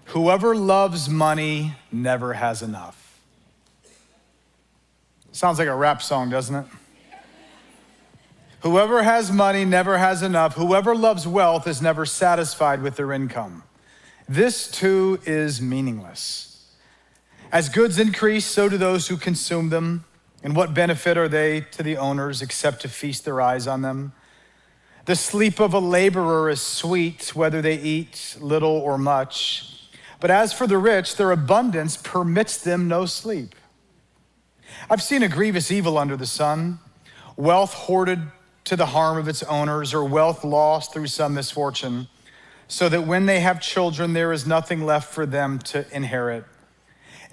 Whoever loves money never has enough. Sounds like a rap song, doesn't it? Whoever has money never has enough. Whoever loves wealth is never satisfied with their income. This too is meaningless. As goods increase, so do those who consume them. And what benefit are they to the owners except to feast their eyes on them? The sleep of a laborer is sweet, whether they eat little or much. But as for the rich, their abundance permits them no sleep. I've seen a grievous evil under the sun, wealth hoarded to the harm of its owners, or wealth lost through some misfortune, so that when they have children, there is nothing left for them to inherit.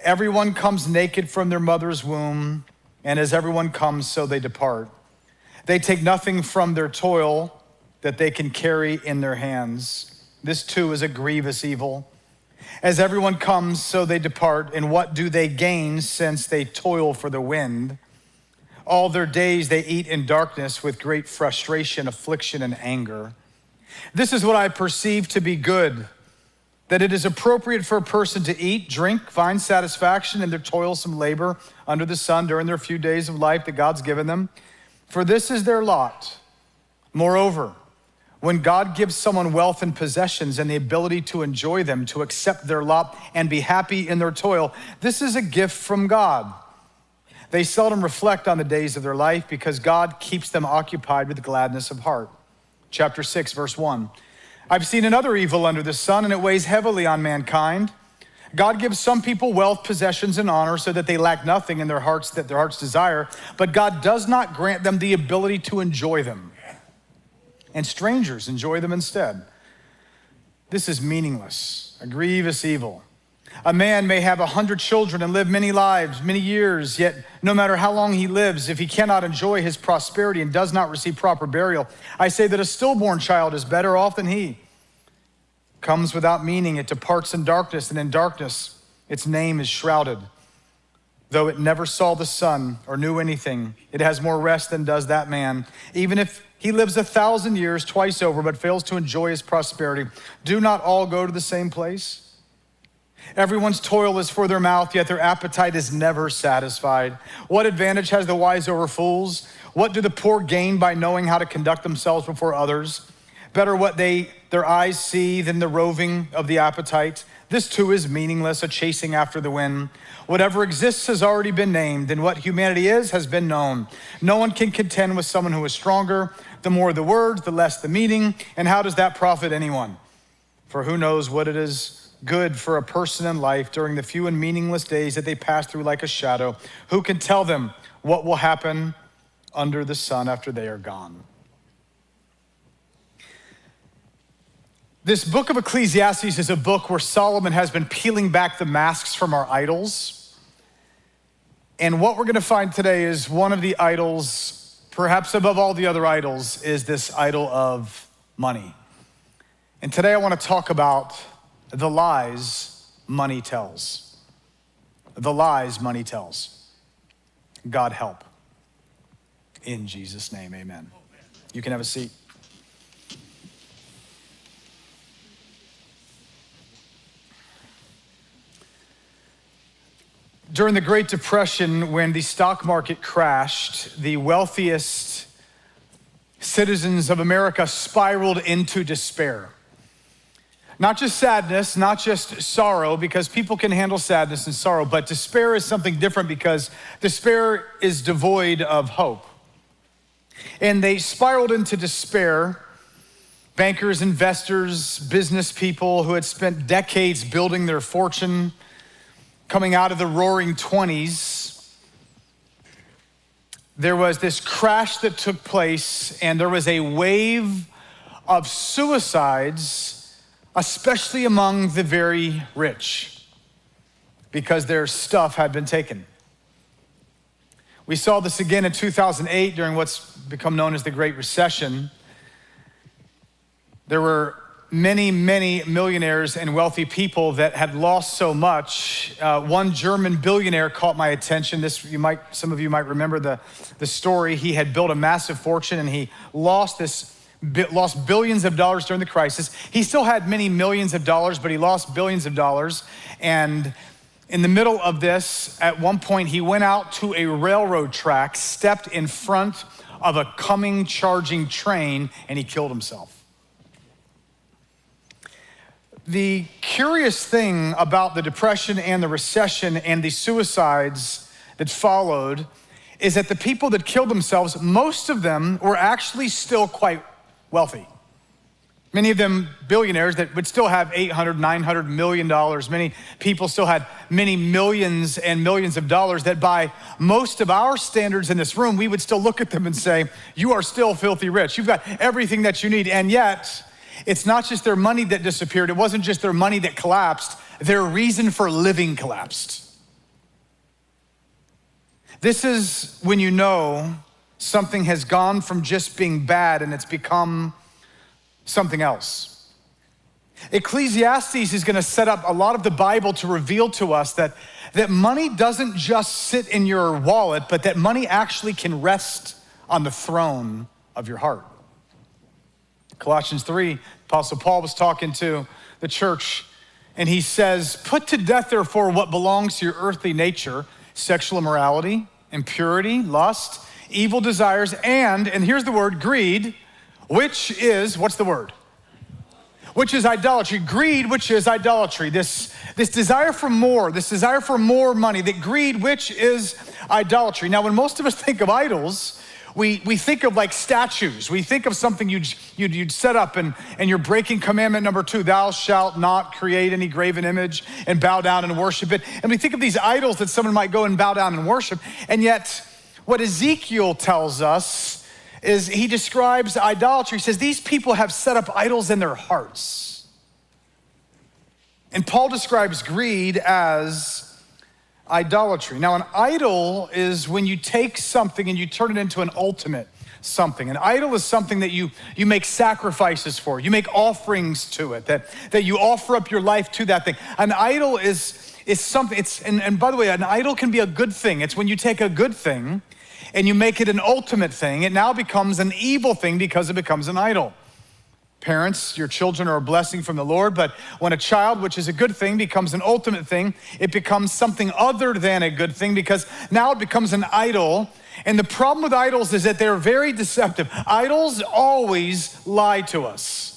Everyone comes naked from their mother's womb, and as everyone comes, so they depart. They take nothing from their toil that they can carry in their hands. This too is a grievous evil. As everyone comes, so they depart, and what do they gain since they toil for the wind? All their days they eat in darkness with great frustration, affliction, and anger. This is what I perceive to be good, that it is appropriate for a person to eat, drink, find satisfaction in their toilsome labor under the sun during their few days of life that God's given them. For this is their lot. Moreover, when God gives someone wealth and possessions and the ability to enjoy them, to accept their lot and be happy in their toil, this is a gift from God. They seldom reflect on the days of their life because God keeps them occupied with gladness of heart. Chapter 6, verse 1. I've seen another evil under the sun, and it weighs heavily on mankind. God gives some people wealth, possessions, and honor so that they lack nothing in their hearts that their hearts desire, but God does not grant them the ability to enjoy them. And strangers enjoy them instead. This is meaningless, a grievous evil. A man may have 100 children and live many lives, many years, yet no matter how long he lives, if he cannot enjoy his prosperity and does not receive proper burial, I say that a stillborn child is better off than he. Comes without meaning, it departs in darkness, and in darkness its name is shrouded. Though it never saw the sun or knew anything, it has more rest than does that man. Even if he lives 1,000 years twice over, but fails to enjoy his prosperity, do not all go to the same place? Everyone's toil is for their mouth, yet their appetite is never satisfied. What advantage has the wise over fools? What do the poor gain by knowing how to conduct themselves before others? Better what their eyes see than the roving of the appetite. This too is meaningless, a chasing after the wind. Whatever exists has already been named, and what humanity is has been known. No one can contend with someone who is stronger. The more the words, the less the meaning, and how does that profit anyone? For who knows what it is good for a person in life during the few and meaningless days that they pass through like a shadow? Who can tell them what will happen under the sun after they are gone? This book of Ecclesiastes is a book where Solomon has been peeling back the masks from our idols. And what we're going to find today is one of the idols, perhaps above all the other idols, is this idol of money. And today I want to talk about the lies money tells. The lies money tells. God help. In Jesus' name, amen. You can have a seat. During the Great Depression, when the stock market crashed, the wealthiest citizens of America spiraled into despair. Not just sadness, not just sorrow, because people can handle sadness and sorrow, but despair is something different because despair is devoid of hope. And they spiraled into despair. Bankers, investors, business people who had spent decades building their fortune, coming out of the roaring 20s, there was this crash that took place, and there was a wave of suicides, especially among the very rich, because their stuff had been taken. We saw this again in 2008 during what's become known as the Great Recession. There were many, many millionaires and wealthy people that had lost so much. One German billionaire caught my attention. Some of you might remember the story. He had built a massive fortune, and he lost this lost billions of dollars during the crisis. He still had many millions of dollars, but he lost billions of dollars. And in the middle of this, at one point, he went out to a railroad track, stepped in front of a coming charging train, and he killed himself. The curious thing about the Depression and the recession and the suicides that followed is that the people that killed themselves, most of them were actually still quite wealthy. Many of them billionaires that would still have $800, $900 million. Many people still had many millions and millions of dollars that by most of our standards in this room, we would still look at them and say, you are still filthy rich. You've got everything that you need. And yet, it's not just their money that disappeared. It wasn't just their money that collapsed. Their reason for living collapsed. This is when you know something has gone from just being bad and it's become something else. Ecclesiastes is going to set up a lot of the Bible to reveal to us that money doesn't just sit in your wallet, but that money actually can rest on the throne of your heart. Colossians 3, Apostle Paul was talking to the church, and he says, put to death, therefore, what belongs to your earthly nature, sexual immorality, impurity, lust, evil desires, and here's the word, greed, which is, what's the word? Which is idolatry. Greed, which is idolatry. This desire for more, this desire for more money, that greed, which is idolatry. Now, when most of us think of idols, we think of like statues. We think of something you'd set up and you're breaking commandment number 2, thou shalt not create any graven image and bow down and worship it. And we think of these idols that someone might go and bow down and worship. And yet what Ezekiel tells us is he describes idolatry. He says these people have set up idols in their hearts. And Paul describes greed as idolatry. Now, an idol is when you take something and you turn it into an ultimate something. An idol is something that you make sacrifices for. You make offerings to it, that you offer up your life to that thing. An idol is something, and by the way, an idol can be a good thing. It's when you take a good thing and you make it an ultimate thing. It now becomes an evil thing because it becomes an idol. Parents, your children are a blessing from the Lord, but when a child, which is a good thing, becomes an ultimate thing, it becomes something other than a good thing because now it becomes an idol. And the problem with idols is that they're very deceptive. Idols always lie to us.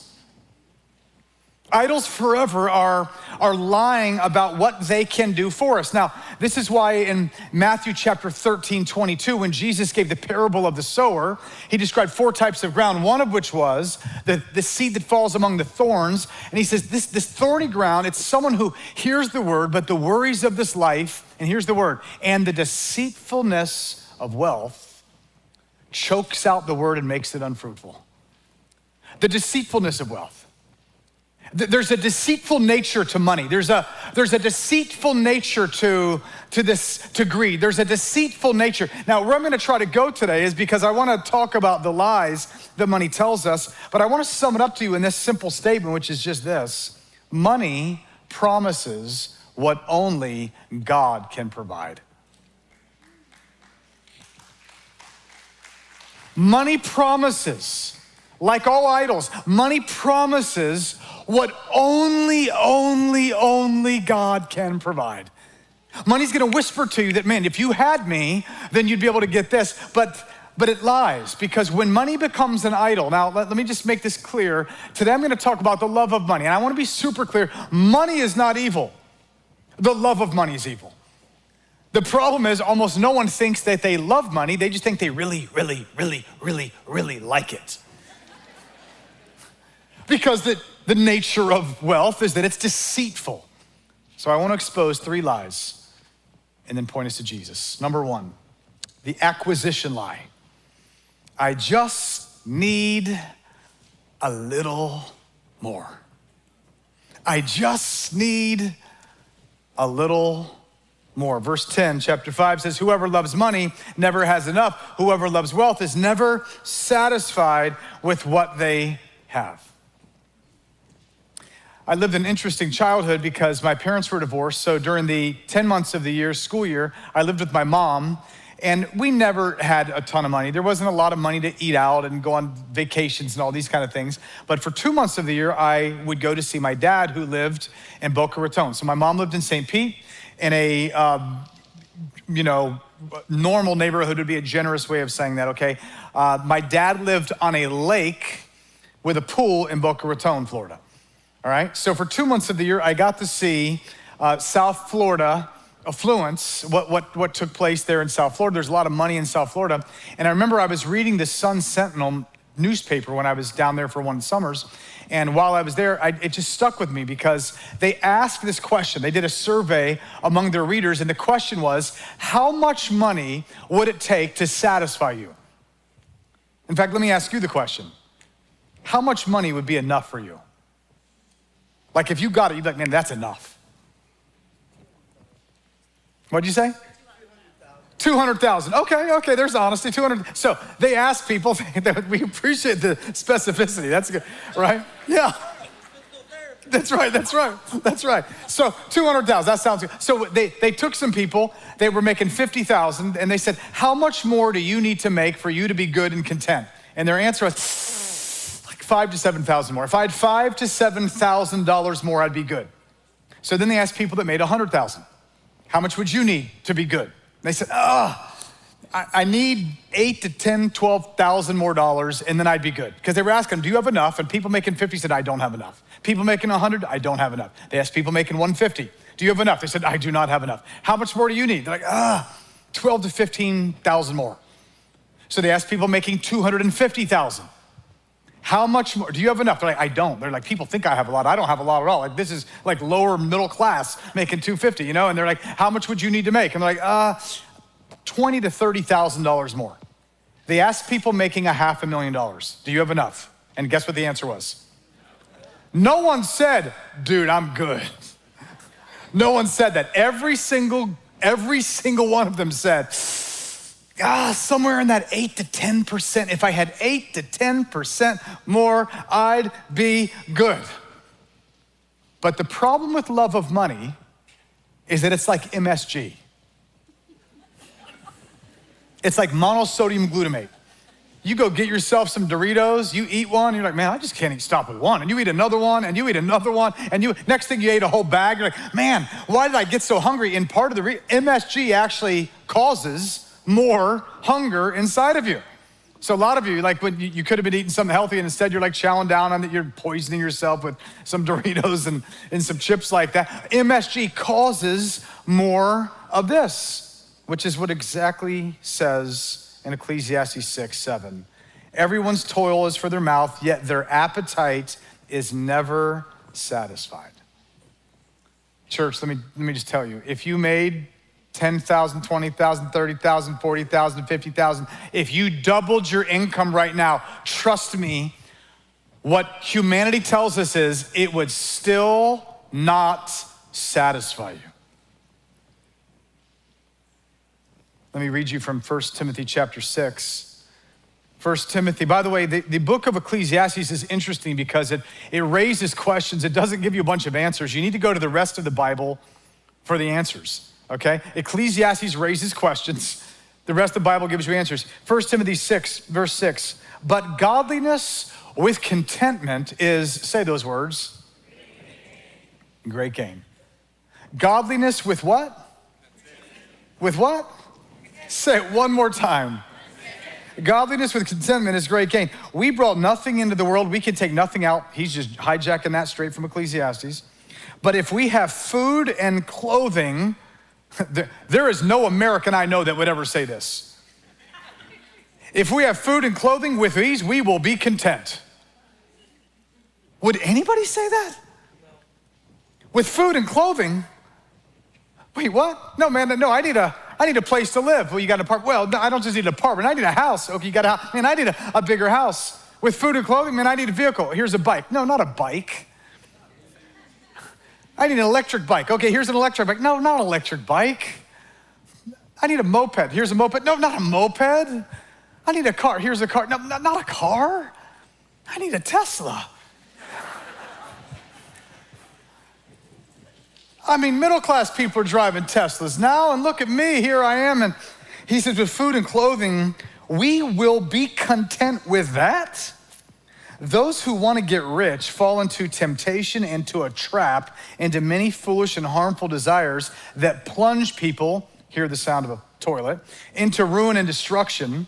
Idols forever are lying about what they can do for us. Now, this is why in Matthew chapter 13, 22, when Jesus gave the parable of the sower, he described 4 types of ground, one of which was the seed that falls among the thorns. And he says this thorny ground, it's someone who hears the word, but the worries of this life, and here's the word, and the deceitfulness of wealth chokes out the word and makes it unfruitful. The deceitfulness of wealth. There's a deceitful nature to money. There's a deceitful nature to greed. There's a deceitful nature. Now, where I'm going to try to go today is because I want to talk about the lies that money tells us, but I want to sum it up to you in this simple statement, which is just this. Money promises what only God can provide. Money promises, like all idols, money promises what only God can provide. Money's gonna whisper to you that, man, if you had me, then you'd be able to get this, but it lies, because when money becomes an idol, now let me just make this clear. Today I'm gonna talk about the love of money, and I wanna be super clear. Money is not evil. The love of money is evil. The problem is almost no one thinks that they love money, they just think they really like it. Because the nature of wealth is that it's deceitful. So I want to expose 3 lies and then point us to Jesus. Number 1, the acquisition lie. I just need a little more. I just need a little more. Verse 10, chapter 5 says, whoever loves money never has enough. Whoever loves wealth is never satisfied with what they have. I lived an interesting childhood because my parents were divorced. So during the 10 months of the school year, I lived with my mom. And we never had a ton of money. There wasn't a lot of money to eat out and go on vacations and all these kind of things. But for 2 months of the year, I would go to see my dad, who lived in Boca Raton. So my mom lived in St. Pete in a, normal neighborhood would be a generous way of saying that, okay? My dad lived on a lake with a pool in Boca Raton, Florida. All right? So for 2 months of the year, I got to see South Florida affluence, what took place there in South Florida. There's a lot of money in South Florida. And I remember I was reading the Sun-Sentinel newspaper when I was down there for one of the summers. And while I was there, it just stuck with me because they asked this question. They did a survey among their readers, and the question was, how much money would it take to satisfy you? In fact, let me ask you the question. How much money would be enough for you? Like if you got it, you'd be like, man, that's enough. What'd you say? 200,000. Okay, there's honesty, 200. So they asked people, we appreciate the specificity. That's good, right? Yeah. That's right. So 200,000, that sounds good. So they took some people, they were making 50,000, and they said, how much more do you need to make for you to be good and content? And their answer was like $5,000 to $7,000 more. If I had $5,000 to $7,000 more, I'd be good. So then they asked people that made 100,000. How much would you need to be good? They said, I need $8,000 to $10,000, $12,000 more dollars, and then I'd be good. Because they were asking, do you have enough? And people making 50 said, I don't have enough. People making 100, I don't have enough. They asked people making 150, do you have enough? They said, I do not have enough. How much more do you need? They're like, $12,000 to $15,000 more. So they asked people making 250,000. How much more? Do you have enough? They're like, I don't. They're like, people think I have a lot. I don't have a lot at all. Like, this is like lower middle class making 250, And they're like, how much would you need to make? And they're like, $20,000 to $30,000 more. They asked people making $500,000, do you have enough? And guess what the answer was? No one said, dude, I'm good. No one said that. Every single one of them said, somewhere in that 8 to 10%. If I had 8 to 10% more, I'd be good. But the problem with love of money is that it's like MSG. It's like monosodium glutamate. You go get yourself some Doritos, you eat one, you're like, man, I just can't stop with one. And you eat another one, and you eat another one, and next thing you ate a whole bag, you're like, man, why did I get so hungry? And part of the MSG actually causes more hunger inside of you. So a lot of you, like when you could have been eating something healthy and instead you're like chowing down on it, you're poisoning yourself with some Doritos and some chips like that. MSG causes more of this, which is what exactly says in Ecclesiastes 6:7. Everyone's toil is for their mouth, yet their appetite is never satisfied. Church, let me just tell you, if you made 10,000, 20,000, 30,000, 40,000, 50,000. If you doubled your income right now, trust me, what humanity tells us is it would still not satisfy you. Let me read you from 1 Timothy chapter 6. 1 Timothy, by the way, the book of Ecclesiastes is interesting because it raises questions. It doesn't give you a bunch of answers. You need to go to the rest of the Bible for the answers. Okay, Ecclesiastes raises questions. The rest of the Bible gives you answers. 1 Timothy 6, verse 6. But godliness with contentment is, say those words, great gain. Godliness with what? With what? Say it one more time. Godliness with contentment is great gain. We brought nothing into the world. We can take nothing out. He's just hijacking that straight from Ecclesiastes. But if we have food and clothing, there is no American I know that would ever say this. If we have food and clothing with these, we will be content. Would anybody say that? With food and clothing? Wait, what? No, man, no, I need a place to live. Well, you got an apartment. Well, no, I don't just need an apartment. I need a house. Okay, you got a house. Man, I need a bigger house. With food and clothing, man, I need a vehicle. Here's a bike. No, not a bike. I need an electric bike. Okay, here's an electric bike. No, not an electric bike. I need a moped. Here's a moped. No, not a moped. I need a car. Here's a car. No, not a car. I need a Tesla. I mean, middle-class people are driving Teslas now, and look at me. Here I am, and He says, with food and clothing, we will be content with that. Those who want to get rich fall into temptation, into a trap, into many foolish and harmful desires that plunge people, hear the sound of a toilet, into ruin and destruction.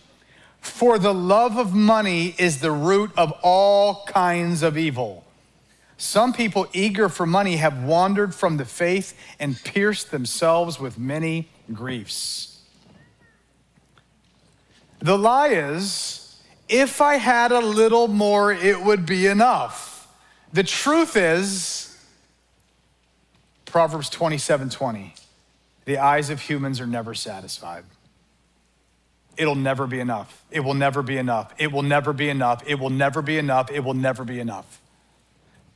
For the love of money is the root of all kinds of evil. Some people eager for money have wandered from the faith and pierced themselves with many griefs. The lie is, if I had a little more, it would be enough. The truth is, Proverbs 27:20, the eyes of humans are never satisfied. It'll never be enough. It will never be enough. It will never be enough. It will never be enough. It will never be enough.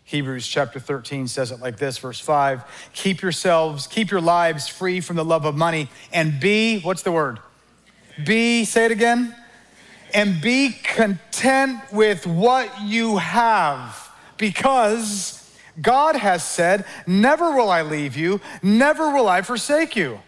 Hebrews chapter 13 says it like this, verse 5, keep your lives free from the love of money and be, what's the word? Say it again. And be content with what you have, because God has said, never will I leave you, never will I forsake you.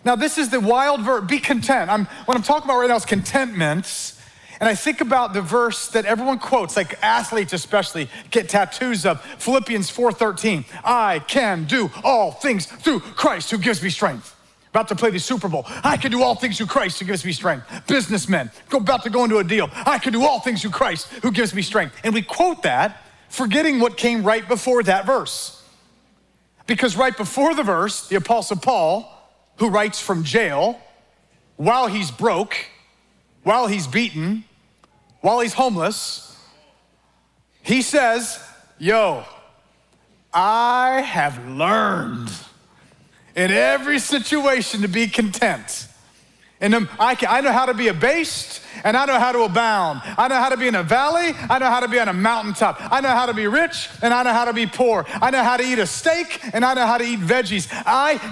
Now this is the wild verb, be content. What I'm talking about right now is contentment. And I think about the verse that everyone quotes, like athletes especially get tattoos of, Philippians 4:13. I can do all things through Christ who gives me strength. About to play the Super Bowl. I can do all things through Christ who gives me strength. Businessmen, about to go into a deal. I can do all things through Christ who gives me strength. And we quote that, forgetting what came right before that verse. Because right before the verse, the Apostle Paul, who writes from jail, while he's broke, while he's beaten, while he's homeless, he says, I have learned in every situation to be content. And I know how to be abased, and I know how to abound. I know how to be in a valley, I know how to be on a mountaintop. I know how to be rich, and I know how to be poor. I know how to eat a steak, and I know how to eat veggies.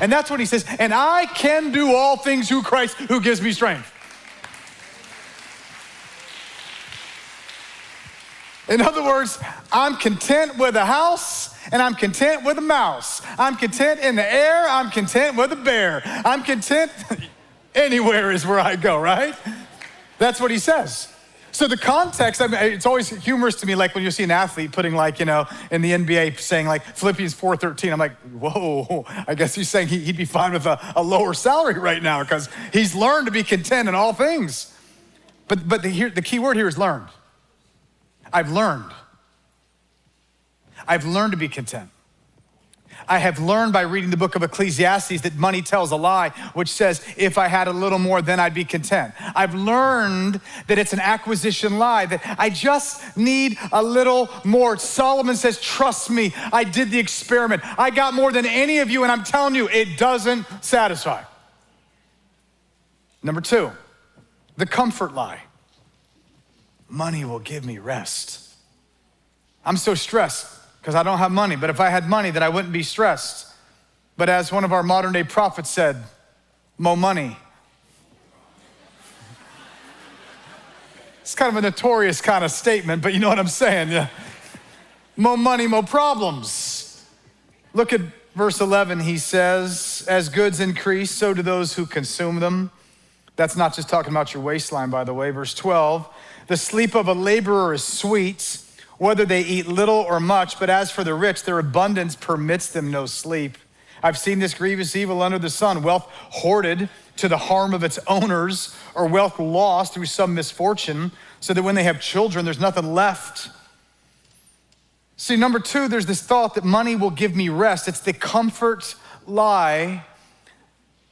And that's what he says, and I can do all things through Christ who gives me strength. In other words, I'm content with a house, and I'm content with a mouse. I'm content in the air, I'm content with a bear. I'm content, anywhere is where I go, right? That's what he says. So the context, it's always humorous to me, like when you see an athlete putting in the NBA saying like Philippians 4:13, I'm like, whoa, I guess he's saying he'd be fine with a lower salary right now because he's learned to be content in all things. But the key word here is learned. I've learned to be content. I have learned by reading the book of Ecclesiastes that money tells a lie, which says, if I had a little more, then I'd be content. I've learned that it's an acquisition lie, that I just need a little more. Solomon says, trust me, I did the experiment. I got more than any of you, and I'm telling you, it doesn't satisfy. Number 2, the comfort lie. Money will give me rest. I'm so stressed because I don't have money, but if I had money, then I wouldn't be stressed. But as one of our modern day prophets said, mo money. It's kind of a notorious kind of statement, but you know what I'm saying. Yeah. Mo money, mo problems. Look at verse 11. He says, as goods increase, so do those who consume them. That's not just talking about your waistline, by the way. Verse 12, the sleep of a laborer is sweet, whether they eat little or much, but as for the rich, their abundance permits them no sleep. I've seen this grievous evil under the sun, wealth hoarded to the harm of its owners, or wealth lost through some misfortune, so that when they have children, there's nothing left. See, number 2, there's this thought that money will give me rest. It's the comfort lie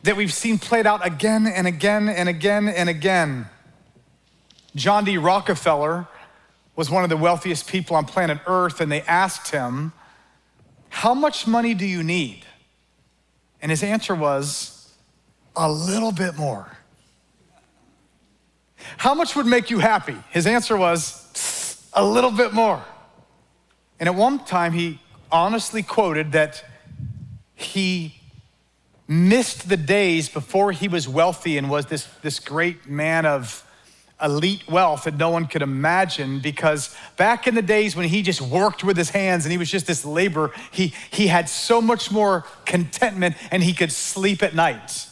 that we've seen played out again and again and again and again. John D. Rockefeller was one of the wealthiest people on planet Earth, and they asked him, how much money do you need? And his answer was, a little bit more. How much would make you happy? His answer was, a little bit more. And at one time, he honestly quoted that he missed the days before he was wealthy and was this great man of elite wealth that no one could imagine, because back in the days when he just worked with his hands and he was just this laborer, he had so much more contentment and he could sleep at night.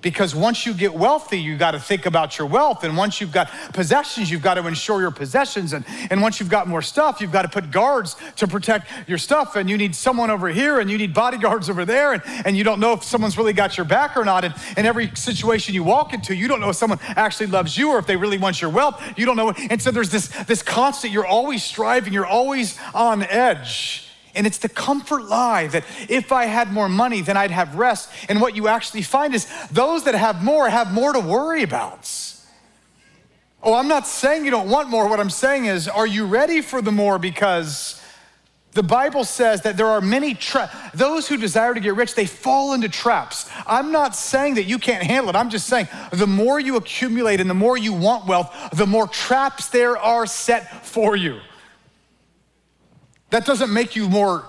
Because once you get wealthy, you got to think about your wealth. And once you've got possessions, you've got to insure your possessions. And once you've got more stuff, you've got to put guards to protect your stuff. And you need someone over here and you need bodyguards over there. And you don't know if someone's really got your back or not. And in every situation you walk into, you don't know if someone actually loves you or if they really want your wealth. You don't know. And so there's this constant, you're always striving, you're always on edge. And it's the comfort lie that if I had more money, then I'd have rest. And what you actually find is those that have more to worry about. Oh, I'm not saying you don't want more. What I'm saying is, are you ready for the more? Because the Bible says that there are many those who desire to get rich, they fall into traps. I'm not saying that you can't handle it. I'm just saying the more you accumulate and the more you want wealth, the more traps there are set for you. That doesn't make you more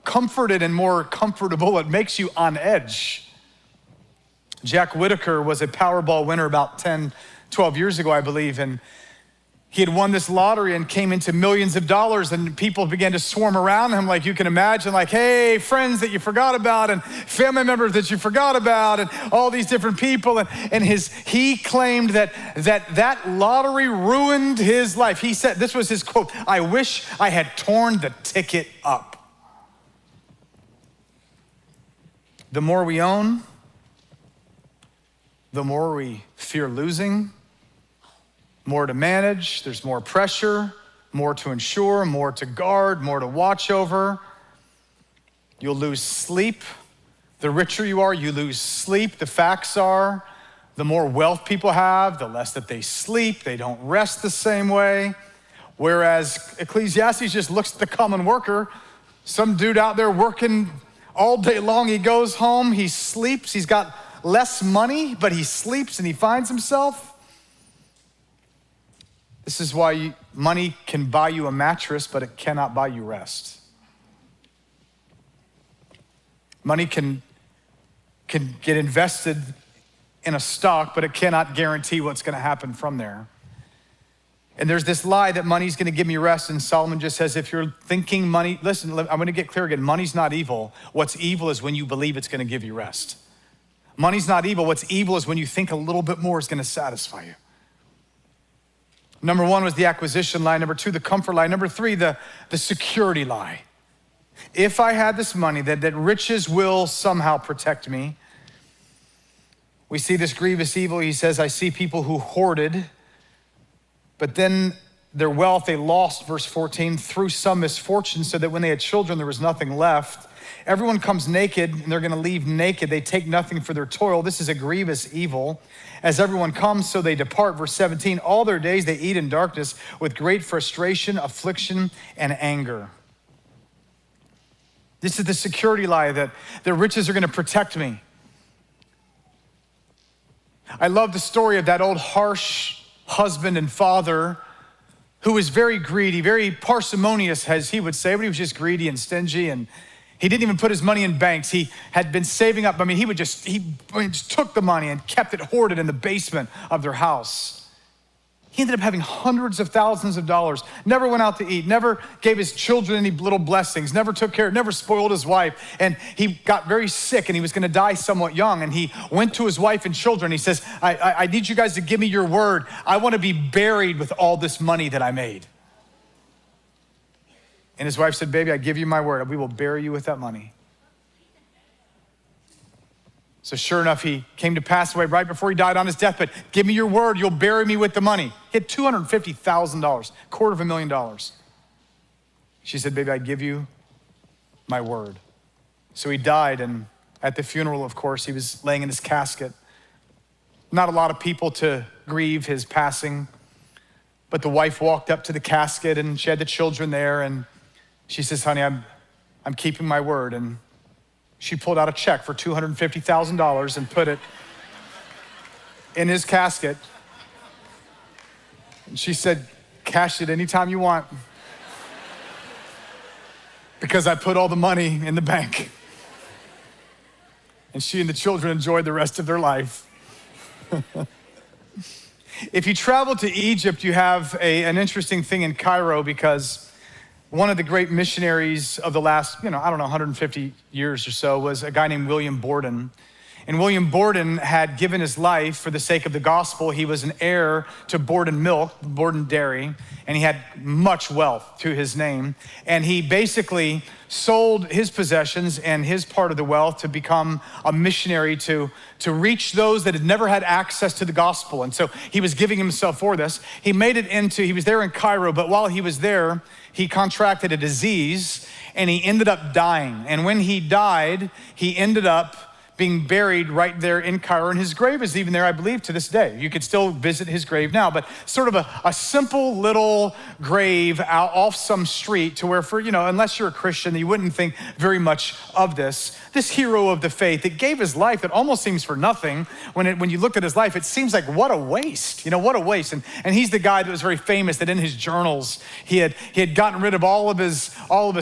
comforted and more comfortable. It makes you on edge. Jack Whitaker was a Powerball winner about 10, 12 years ago, I believe, and he had won this lottery and came into millions of dollars, and people began to swarm around him like you can imagine, like, hey, friends that you forgot about and family members that you forgot about and all these different people. And he claimed that lottery ruined his life. He said, this was his quote, "I wish I had torn the ticket up." The more we own, the more we fear losing. More to manage, there's more pressure, more to insure, more to guard, more to watch over. You'll lose sleep. The richer you are, you lose sleep. The facts are, the more wealth people have, the less that they sleep. They don't rest the same way. Whereas Ecclesiastes just looks at the common worker, some dude out there working all day long. He goes home, he sleeps, he's got less money, but he sleeps and he finds himself. This is why money can buy you a mattress, but it cannot buy you rest. Money can get invested in a stock, but it cannot guarantee what's going to happen from there. And there's this lie that money's going to give me rest, and Solomon just says, if you're thinking money, listen, I'm going to get clear again. Money's not evil. What's evil is when you believe it's going to give you rest. Money's not evil. What's evil is when you think a little bit more is going to satisfy you. Number one was the acquisition lie. Number two, the comfort lie. Number three, the security lie. If I had this money, that riches will somehow protect me. We see this grievous evil. He says, I see people who hoarded, but then their wealth they lost, verse 14, through some misfortune, so that when they had children, there was nothing left. Everyone comes naked, and they're gonna leave naked. They take nothing for their toil. This is a grievous evil. As everyone comes, so they depart. Verse 17, all their days they eat in darkness with great frustration, affliction, and anger. This is the security lie that the riches are gonna protect me. I love the story of that old harsh husband and father who was very greedy, very parsimonious, as he would say, but he was just greedy and stingy, and he didn't even put his money in banks. He had been saving up. I mean, he just took the money and kept it hoarded in the basement of their house. He ended up having hundreds of thousands of dollars, never went out to eat, never gave his children any little blessings, never took care, never spoiled his wife. And he got very sick and he was gonna die somewhat young. And he went to his wife and children. He says, I need you guys to give me your word. I wanna be buried with all this money that I made. And his wife said, baby, I give you my word. We will bury you with that money. So sure enough, he came to pass away right before he died on his deathbed. Give me your word, you'll bury me with the money. He had $250,000, $250,000. She said, baby, I give you my word. So he died, and at the funeral, of course, he was laying in his casket. Not a lot of people to grieve his passing, but the wife walked up to the casket and she had the children there, and she says, honey, I'm keeping my word. And she pulled out a check for $250,000 and put it in his casket. And she said, cash it anytime you want, because I put all the money in the bank. And she and the children enjoyed the rest of their life. If you travel to Egypt, you have an interesting thing in Cairo, because one of the great missionaries of the last, 150 years or so was a guy named William Borden. And William Borden had given his life for the sake of the gospel. He was an heir to Borden Milk, Borden Dairy, and he had much wealth to his name. And he basically sold his possessions and his part of the wealth to become a missionary to reach those that had never had access to the gospel. And so he was giving himself for this. He was there in Cairo, but while he was there, he contracted a disease and he ended up dying. And when he died, he ended up being buried right there in Cairo, and his grave is even there, I believe, to this day. You could still visit his grave now, but sort of a simple little grave out off some street to where, unless you're a Christian, you wouldn't think very much of this. This hero of the faith that gave his life that almost seems for nothing. When you looked at his life, it seems like what a waste, what a waste. And he's the guy that was very famous that in his journals, he had gotten rid of all of his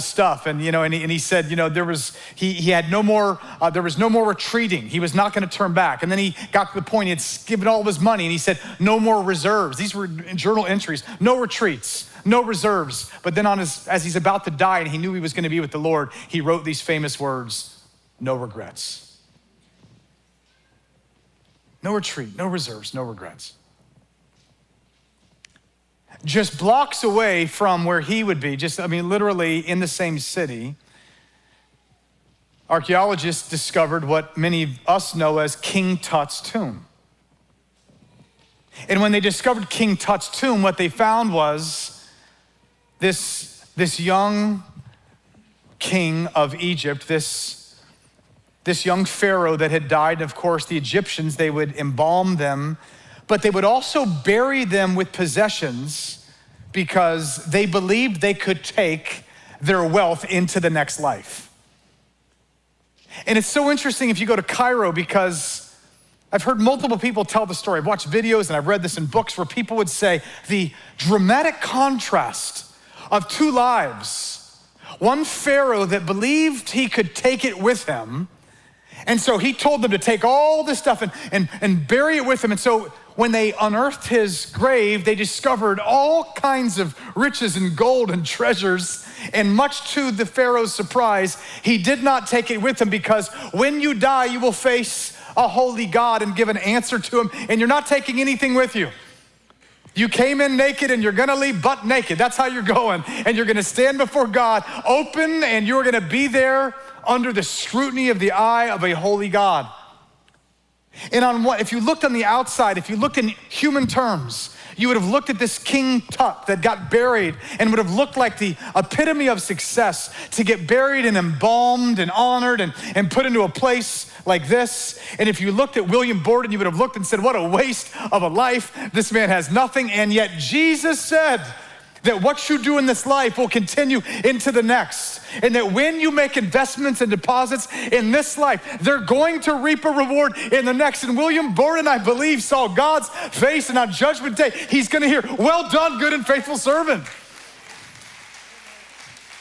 stuff. And he said, there was no more retreating. He was not going to turn back. And then he got to the point, he had given all of his money and he said, no more reserves. These were journal entries, no retreats, no reserves. But then as he's about to die and he knew he was going to be with the Lord, he wrote these famous words, no regrets. No retreat, no reserves, no regrets. Just blocks away from where he would be, literally in the same city, archaeologists discovered what many of us know as King Tut's tomb. And when they discovered King Tut's tomb, what they found was this young king of Egypt, this young pharaoh that had died. And of course, the Egyptians, they would embalm them, but they would also bury them with possessions because they believed they could take their wealth into the next life. And it's so interesting if you go to Cairo, because I've heard multiple people tell the story. I've watched videos and I've read this in books where people would say the dramatic contrast of two lives. One pharaoh that believed he could take it with him, and so he told them to take all this stuff and bury it with him. And so when they unearthed his grave, they discovered all kinds of riches and gold and treasures. And much to the Pharaoh's surprise, he did not take it with him, because when you die, you will face a holy God and give an answer to him, and you're not taking anything with you. You came in naked and you're gonna leave butt naked. That's how you're going. And you're gonna stand before God open, and you're gonna be there under the scrutiny of the eye of a holy God. And if you looked on the outside, if you looked in human terms, you would have looked at this King Tut that got buried and would have looked like the epitome of success, to get buried and embalmed and honored and put into a place like this. And if you looked at William Borden, you would have looked and said, what a waste of a life. This man has nothing. And yet Jesus said that what you do in this life will continue into the next. And that when you make investments and deposits in this life, they're going to reap a reward in the next. And William Borden, I believe, saw God's face, and on Judgment Day, he's gonna hear, well done, good and faithful servant.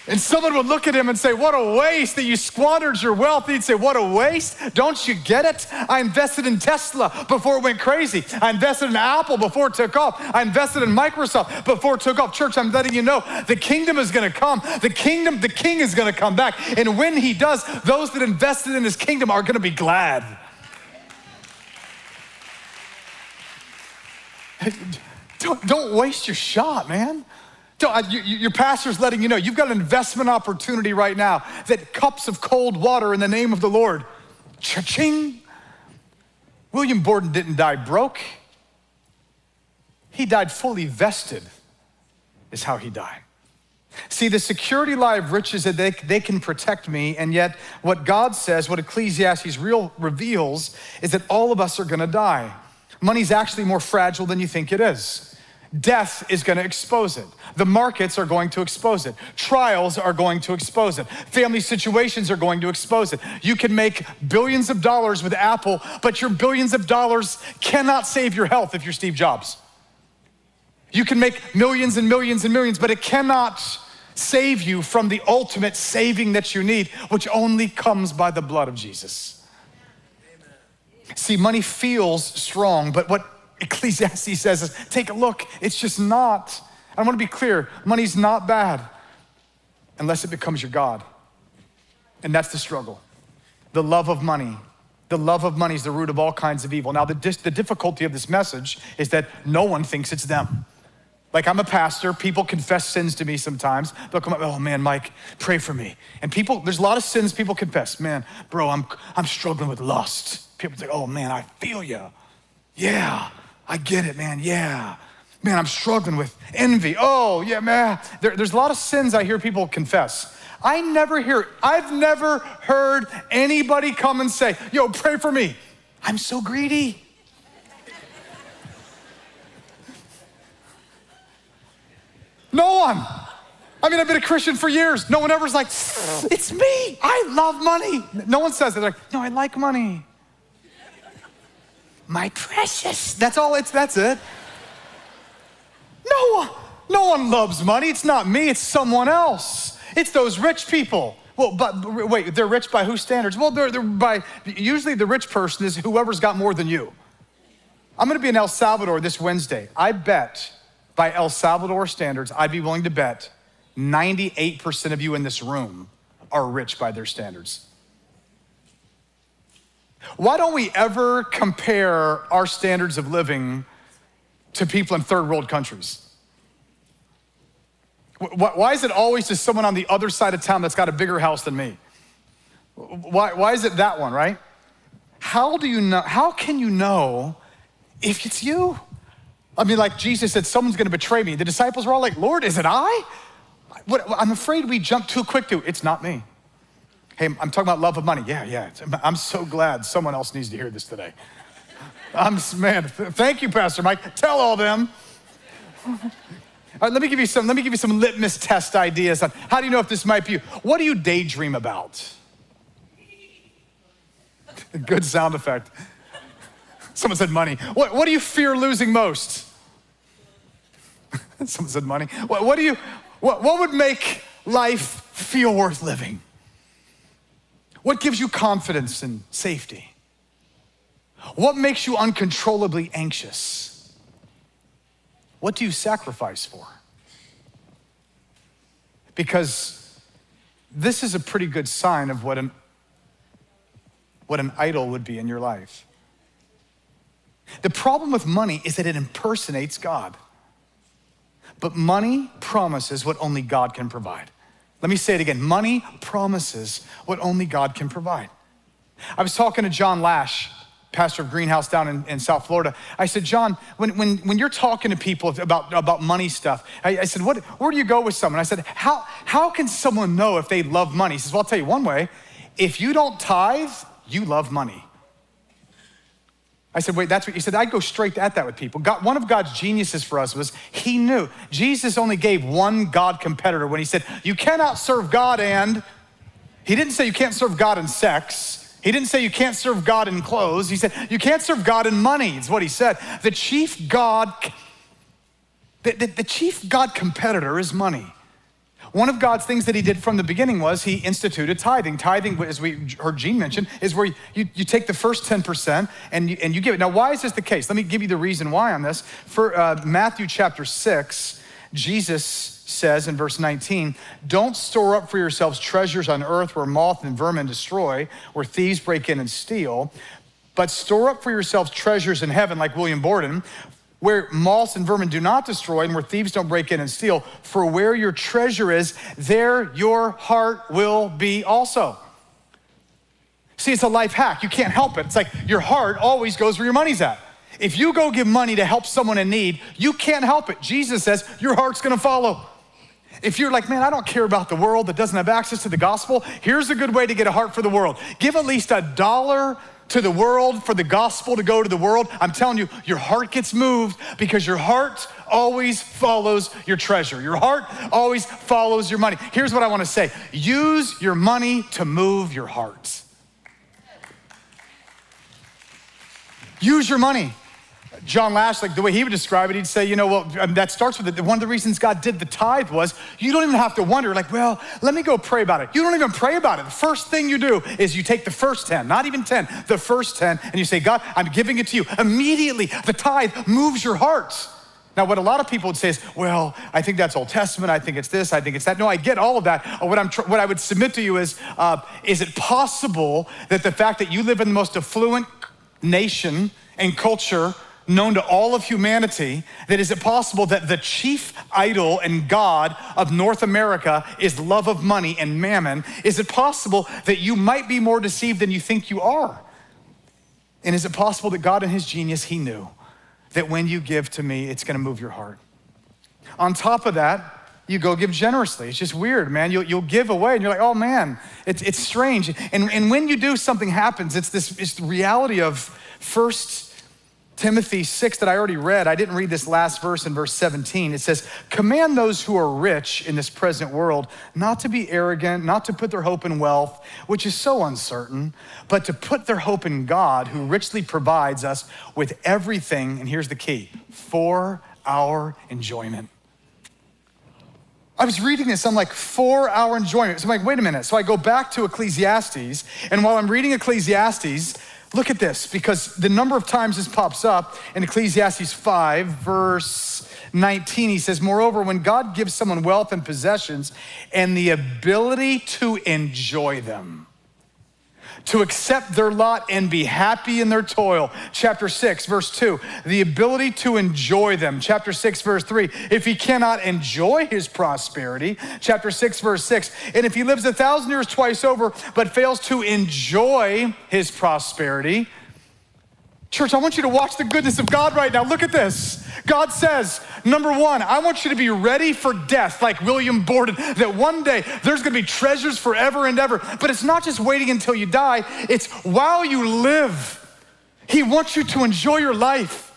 And someone would look at him and say, what a waste that you squandered your wealth. He'd say, what a waste? Don't you get it? I invested in Tesla before it went crazy. I invested in Apple before it took off. I invested in Microsoft before it took off. Church, I'm letting you know, the kingdom is gonna come. The king is gonna come back. And when he does, those that invested in his kingdom are gonna be glad. Don't waste your shot, man. Your pastor's letting you know, you've got an investment opportunity right now, that cups of cold water in the name of the Lord. Cha-ching. William Borden didn't die broke. He died fully vested, is how he died. See, the security lie of riches that they can protect me, and yet what God says, what Ecclesiastes reveals, is that all of us are gonna die. Money's actually more fragile than you think it is. Death is gonna expose it. The markets are going to expose it. Trials are going to expose it. Family situations are going to expose it. You can make billions of dollars with Apple, but your billions of dollars cannot save your health if you're Steve Jobs. You can make millions and millions and millions, but it cannot save you from the ultimate saving that you need, which only comes by the blood of Jesus. Amen. See, money feels strong, but what Ecclesiastes says is, take a look, it's just not. I want to be clear, money's not bad unless it becomes your God. And that's the struggle. The love of money The love of money is the root of all kinds of evil. Now, the difficulty of this message is that no one thinks it's them. Like, I'm a pastor, people confess sins to me sometimes. They'll come up, oh man, Mike, pray for me. And there's a lot of sins people confess. Man, bro, I'm struggling with lust. People say, oh man, I feel you. Yeah, I get it, man, yeah. Man, I'm struggling with envy. Oh yeah, man. There's a lot of sins I hear people confess. I've never heard anybody come and say, yo, pray for me. I'm so greedy. No one. I mean, I've been a Christian for years. No one ever's like, it's me. I love money. No one says that. They're like, no, I like money. My precious. That's it. No one loves money. It's not me. It's someone else. It's those rich people. Well, but wait, they're rich by whose standards? Well, usually the rich person is whoever's got more than you. I'm going to be in El Salvador this Wednesday. I bet by El Salvador standards, I'd be willing to bet 98% of you in this room are rich by their standards. Why don't we ever compare our standards of living to people in third world countries? Why is it always just someone on the other side of town that's got a bigger house than me? Why is it that one, right? How can you know if it's you? I mean, like Jesus said, someone's gonna betray me. The disciples were all like, Lord, is it I? I'm afraid we jump too quick to, it's not me. Hey, I'm talking about love of money. Yeah. I'm so glad someone else needs to hear this today. Man, thank you, Pastor Mike. Tell all them. Let me give you some litmus test ideas on how do you know if this might be you. What do you daydream about? Good sound effect. Someone said money. What do you fear losing most? Someone said money. What would make life feel worth living? What gives you confidence and safety? What makes you uncontrollably anxious? What do you sacrifice for? Because this is a pretty good sign of what an idol would be in your life. The problem with money is that it impersonates God. But money promises what only God can provide. Let me say it again. Money promises what only God can provide. I was talking to John Lash, pastor of Greenhouse down in South Florida. I said, John, when you're talking to people about money stuff, I said, where do you go with someone? I said, how can someone know if they love money? He says, well, I'll tell you one way. If you don't tithe, you love money. I said, wait, that's what, he said, I'd go straight at that with people. One of God's geniuses for us was he knew. Jesus only gave one God competitor when he said, you cannot serve God he didn't say you can't serve God in sex. He didn't say you can't serve God in clothes. He said, you can't serve God in money, is what he said. The chief God competitor is money. One of God's things that he did from the beginning was he instituted tithing. Tithing, as we heard Gene mention, is where you take the first 10% and you give it. Now, why is this the case? Let me give you the reason why on this. For Matthew chapter 6, Jesus says in verse 19, don't store up for yourselves treasures on earth where moth and vermin destroy, where thieves break in and steal, but store up for yourselves treasures in heaven, like William Borden, where moths and vermin do not destroy and where thieves don't break in and steal. For where your treasure is, there your heart will be also. See, it's a life hack. You can't help it. It's like your heart always goes where your money's at. If you go give money to help someone in need, you can't help it. Jesus says your heart's gonna follow. If you're like, man, I don't care about the world that doesn't have access to the gospel, here's a good way to get a heart for the world. Give at least $1 to the world for the gospel to go to the world. I'm telling you, your heart gets moved because your heart always follows your treasure. Your heart always follows your money. Here's what I want to say. Use your money to move your heart. Use your money. John Lash, like the way he would describe it, he'd say, that starts with one of the reasons God did the tithe was you don't even have to wonder, like, well, let me go pray about it. You don't even pray about it. The first thing you do is you take the first 10, not even 10, the first 10, and you say, God, I'm giving it to you. Immediately, the tithe moves your heart. Now, what a lot of people would say is, well, I think that's Old Testament, I think it's this, I think it's that. No, I get all of that. What I would submit to you is it possible that the fact that you live in the most affluent nation and culture known to all of humanity, that is it possible that the chief idol and god of North America is love of money and mammon? Is it possible that you might be more deceived than you think you are? And is it possible that God in his genius, he knew that when you give to me, it's gonna move your heart? On top of that, you go give generously. It's just weird, man. You'll give away and you're like, oh man, it's strange. And when you do, something happens. It's the reality of 1 Timothy 6 that I already read. I didn't read this last verse in verse 17. It says, command those who are rich in this present world not to be arrogant, not to put their hope in wealth, which is so uncertain, but to put their hope in God, who richly provides us with everything, and here's the key, for our enjoyment. I was reading this, I'm like, 4-hour enjoyment. So I'm like, wait a minute. So I go back to Ecclesiastes, and while I'm reading Ecclesiastes, look at this, because the number of times this pops up in Ecclesiastes 5, verse 19, he says, moreover, when God gives someone wealth and possessions and the ability to enjoy them, to accept their lot and be happy in their toil. Chapter 6, verse 2, the ability to enjoy them. Chapter 6, verse 3, if he cannot enjoy his prosperity. Chapter 6, verse 6, and if he lives 1,000 years twice over, but fails to enjoy his prosperity. Church, I want you to watch the goodness of God right now. Look at this. God says, number one, I want you to be ready for death like William Borden, that one day there's gonna be treasures forever and ever. But it's not just waiting until you die, it's while you live. He wants you to enjoy your life.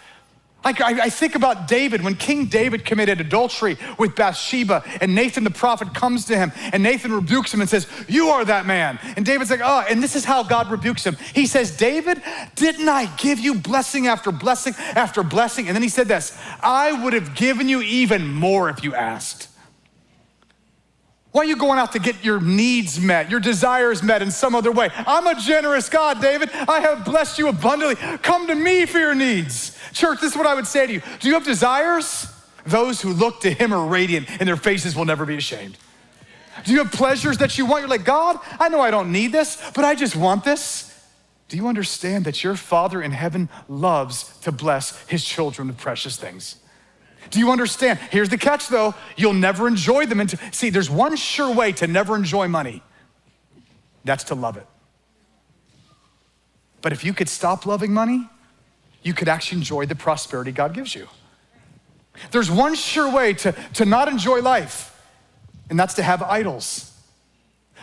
Like I think about David, when King David committed adultery with Bathsheba, and Nathan the prophet comes to him, and Nathan rebukes him and says, you are that man. And David's like, oh, and this is how God rebukes him. He says, David, didn't I give you blessing after blessing after blessing? And then he said this, I would have given you even more if you asked. Why are you going out to get your needs met, your desires met in some other way? I'm a generous God, David. I have blessed you abundantly. Come to me for your needs. Church, this is what I would say to you. Do you have desires? Those who look to him are radiant and their faces will never be ashamed. Do you have pleasures that you want? You're like, God, I know I don't need this, but I just want this. Do you understand that your Father in heaven loves to bless his children with precious things? Do you understand? Here's the catch though, you'll never enjoy them. See, there's one sure way to never enjoy money. That's to love it. But if you could stop loving money, you could actually enjoy the prosperity God gives you. There's one sure way to not enjoy life, and that's to have idols.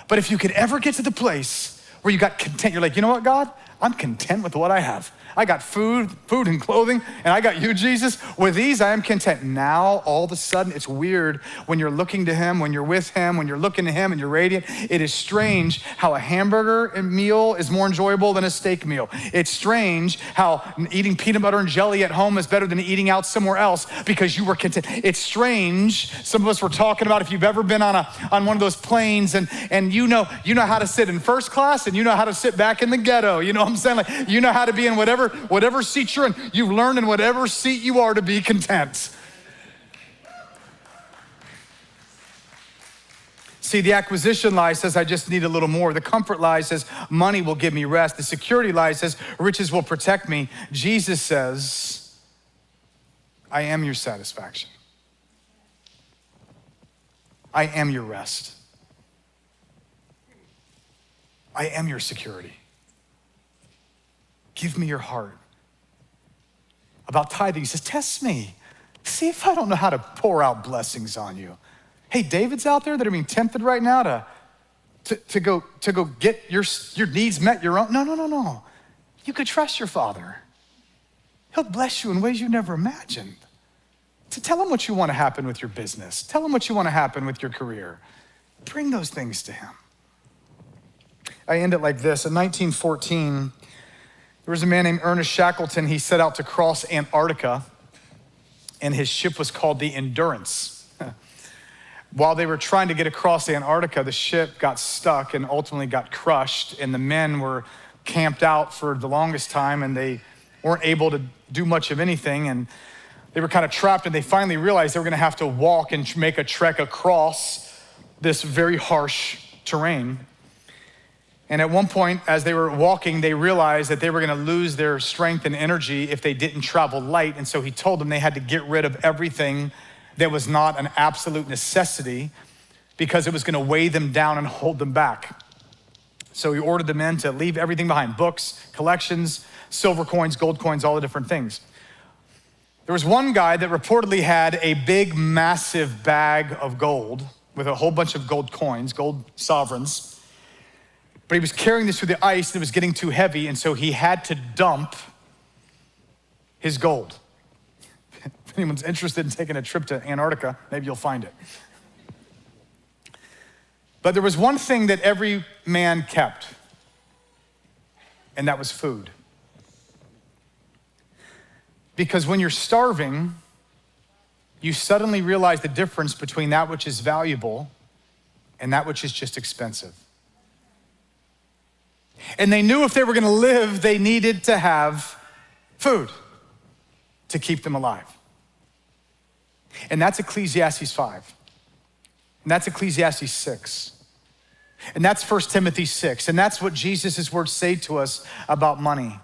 But if you could ever get to the place where you got content, you're like, you know what, God? I'm content with what I have. I got food and clothing, and I got you, Jesus. With these, I am content. Now, all of a sudden, it's weird when you're looking to him, when you're with him, when you're looking to him and you're radiant. It is strange how a hamburger meal is more enjoyable than a steak meal. It's strange how eating peanut butter and jelly at home is better than eating out somewhere else because you were content. It's strange. Some of us were talking about if you've ever been on one of those planes and you know how to sit in first class and you know how to sit back in the ghetto. You know what I'm saying? Like, you know how to be in whatever seat you're in. You've learned in whatever seat you are to be content. See, the acquisition lie says, I just need a little more. The comfort lie says, money will give me rest. The security lie says, riches will protect me. Jesus says, I am your satisfaction. I am your rest. I am your security. Give me your heart. About tithing, he says, test me. See if I don't know how to pour out blessings on you. Hey, David's out there that are being tempted right now to go get your needs met, your own. No. You could trust your Father. He'll bless you in ways you never imagined. So tell him what you want to happen with your business. Tell him what you want to happen with your career. Bring those things to him. I end it like this. In 1914, there was a man named Ernest Shackleton. He set out to cross Antarctica, and his ship was called the Endurance. While they were trying to get across Antarctica, the ship got stuck and ultimately got crushed, and the men were camped out for the longest time, and they weren't able to do much of anything. And They were kind of trapped, and they finally realized they were gonna have to walk and make a trek across this very harsh terrain. And at one point, as they were walking, they realized that they were gonna lose their strength and energy if they didn't travel light. And so he told them they had to get rid of everything that was not an absolute necessity because it was gonna weigh them down and hold them back. So he ordered the men to leave everything behind: books, collections, silver coins, gold coins, all the different things. There was one guy that reportedly had a big, massive bag of gold with a whole bunch of gold coins, gold sovereigns. But he was carrying this through the ice and it was getting too heavy, and so he had to dump his gold. If anyone's interested in taking a trip to Antarctica, maybe you'll find it. But there was one thing that every man kept, and that was food. Because when you're starving, you suddenly realize the difference between that which is valuable and that which is just expensive. And they knew if they were gonna live, they needed to have food to keep them alive. And that's Ecclesiastes 5. And that's Ecclesiastes 6. And that's 1 Timothy 6. And that's what Jesus' words say to us about money.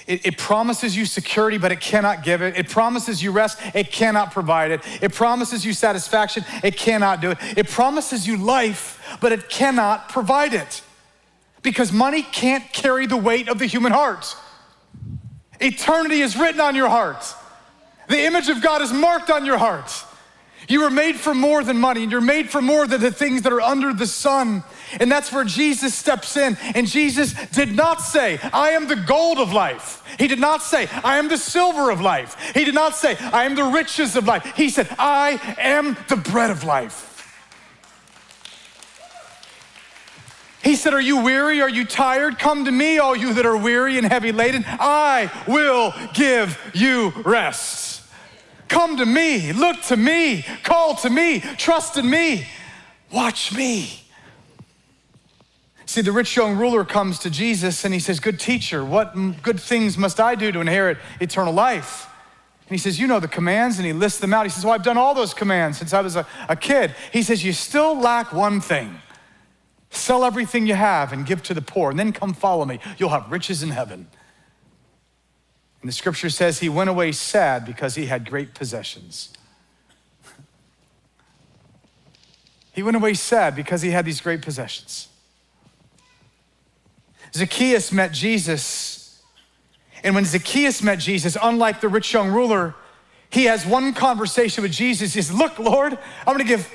It promises you security, but it cannot give it. It promises you rest, it cannot provide it. It promises you satisfaction, it cannot do it. It promises you life, but it cannot provide it. Because money can't carry the weight of the human heart. Eternity is written on your heart. The image of God is marked on your heart. You were made for more than money, and you're made for more than the things that are under the sun. And that's where Jesus steps in. And Jesus did not say, I am the gold of life. He did not say, I am the silver of life. He did not say, I am the riches of life. He said, I am the bread of life. He said, are you weary? Are you tired? Come to me, all you that are weary and heavy laden. I will give you rest. Come to me, look to me, call to me, trust in me, watch me. See, the rich young ruler comes to Jesus and he says, good teacher, what good things must I do to inherit eternal life? And he says, you know the commands, and he lists them out. He says, well, I've done all those commands since I was a kid. He says, you still lack one thing. Sell everything you have and give to the poor, and then come follow me. You'll have riches in heaven. And the scripture says he went away sad because he had great possessions. He went away sad because he had these great possessions. Zacchaeus met Jesus. And when Zacchaeus met Jesus, unlike the rich young ruler, he has one conversation with Jesus. He says, look, Lord, I'm gonna give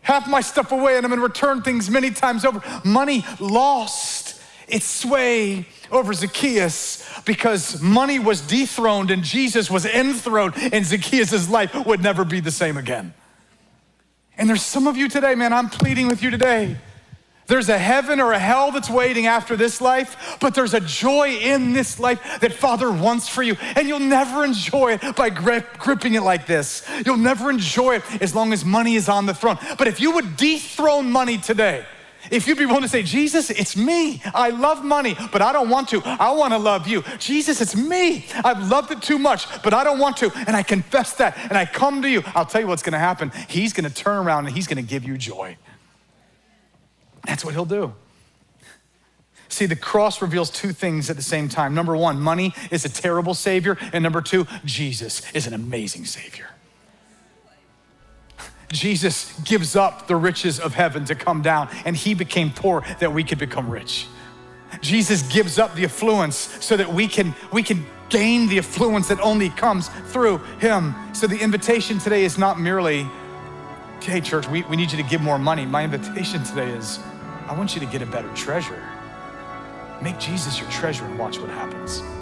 half my stuff away and I'm gonna return things many times over. Money lost its sway over Zacchaeus because money was dethroned and Jesus was enthroned, and Zacchaeus' life would never be the same again. And there's some of you today, man, I'm pleading with you today. There's a heaven or a hell that's waiting after this life, but there's a joy in this life that Father wants for you, and you'll never enjoy it by gripping it like this. You'll never enjoy it as long as money is on the throne. But if you would dethrone money today, if you'd be willing to say, Jesus, it's me. I love money, but I don't want to. I want to love you. Jesus, it's me. I've loved it too much, but I don't want to. And I confess that, and I come to you. I'll tell you what's going to happen. He's going to turn around and he's going to give you joy. That's what he'll do. See, the cross reveals two things at the same time. Number one, money is a terrible savior. And number two, Jesus is an amazing savior. Jesus gives up the riches of heaven to come down, and he became poor that we could become rich. Jesus gives up the affluence so that we can gain the affluence that only comes through him. So the invitation today is not merely, hey church, we need you to give more money. My invitation today is, I want you to get a better treasure. Make Jesus your treasure and watch what happens.